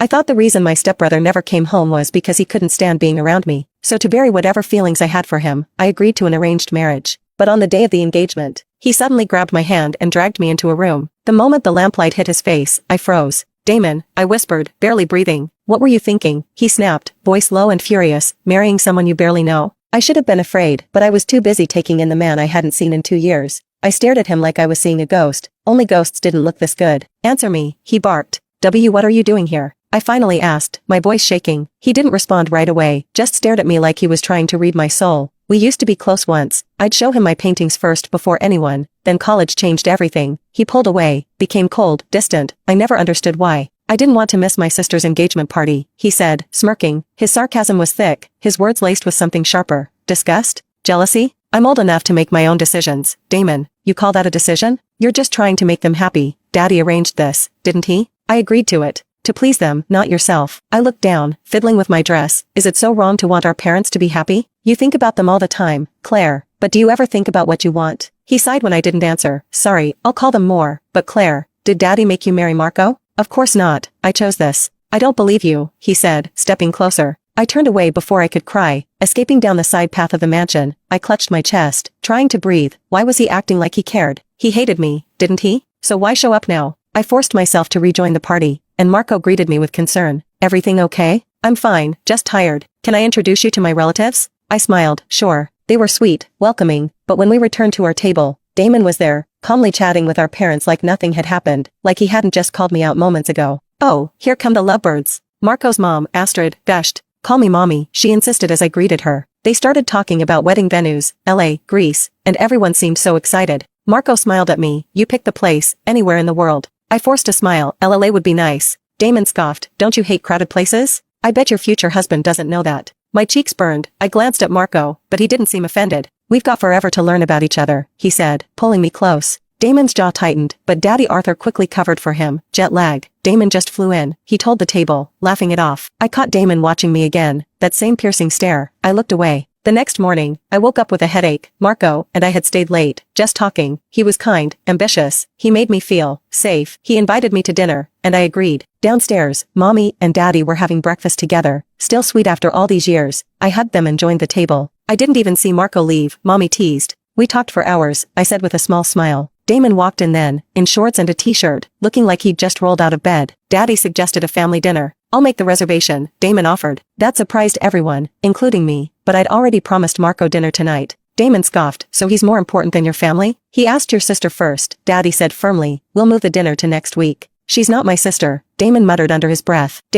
I thought the reason my stepbrother never came home was because he couldn't stand being around me, so to bury whatever feelings I had for him, I agreed to an arranged marriage. But on the day of the engagement, he suddenly grabbed my hand and dragged me into a room. The moment the lamplight hit his face, I froze. "Damon," I whispered, barely breathing. "What were you thinking?" He snapped, voice low and furious, "marrying someone you barely know?" I should have been afraid, but I was too busy taking in the man I hadn't seen in 2 years. I stared at him like I was seeing a ghost. Only ghosts didn't look this good. "Answer me," he barked. What are you doing here?" I finally asked, my voice shaking. He didn't respond right away, just stared at me like he was trying to read my soul. We used to be close once. I'd show him my paintings first before anyone, then college changed everything. He pulled away, became cold, distant. I never understood why. "I didn't want to miss my sister's engagement party," he said, smirking. His sarcasm was thick, his words laced with something sharper. Disgust? Jealousy? "I'm old enough to make my own decisions." "Damon, you call that a decision? You're just trying to make them happy. Daddy arranged this, didn't he?" I agreed to it. "To please them, not yourself." I looked down, fiddling with my dress. "Is it so wrong to want our parents to be happy? You think about them all the time, Claire, but do you ever think about what you want?" He sighed when I didn't answer. "Sorry, I'll call them more, but Claire, did Daddy make you marry Marco?" "Of course not, I chose this." "I don't believe you," he said, stepping closer. I turned away before I could cry. Escaping down the side path of the mansion, I clutched my chest, trying to breathe. Why was he acting like he cared? He hated me, didn't he? So why show up now? I forced myself to rejoin the party, and Marco greeted me with concern. "Everything okay?" "I'm fine, just tired. Can I introduce you to my relatives?" I smiled, sure. They were sweet, welcoming, but when we returned to our table, Damon was there, calmly chatting with our parents like nothing had happened, like he hadn't just called me out moments ago. "Oh, here come the lovebirds." Marco's mom, Astrid, gushed. "Call me mommy," she insisted as I greeted her. They started talking about wedding venues, LA, Greece, and everyone seemed so excited. Marco smiled at me. "You pick the place, anywhere in the world." I forced a smile. "LA would be nice." Damon scoffed. "Don't you hate crowded places?" "I bet your future husband doesn't know that." My cheeks burned. I glanced at Marco, but he didn't seem offended. "We've got forever to learn about each other," he said, pulling me close. Damon's jaw tightened, but Daddy Arthur quickly covered for him. "Jet lag. Damon just flew in," he told the table, laughing it off. I caught Damon watching me again, that same piercing stare. I looked away. The next morning, I woke up with a headache. Marco and I had stayed late, just talking. He was kind, ambitious. He made me feel safe. He invited me to dinner, and I agreed. Downstairs, Mommy and Daddy were having breakfast together, still sweet after all these years. I hugged them and joined the table. I didn't even see Marco leave, Mommy teased. "We talked for hours," I said with a small smile. Damon walked in then, in shorts and a t-shirt, looking like he'd just rolled out of bed. Daddy suggested a family dinner. "I'll make the reservation," Damon offered. That surprised everyone, including me, but I'd already promised Marco dinner tonight. Damon scoffed. "So he's more important than your family?" "He asked your sister first," Daddy said firmly. "We'll move the dinner to next week." "She's not my sister," Damon muttered under his breath.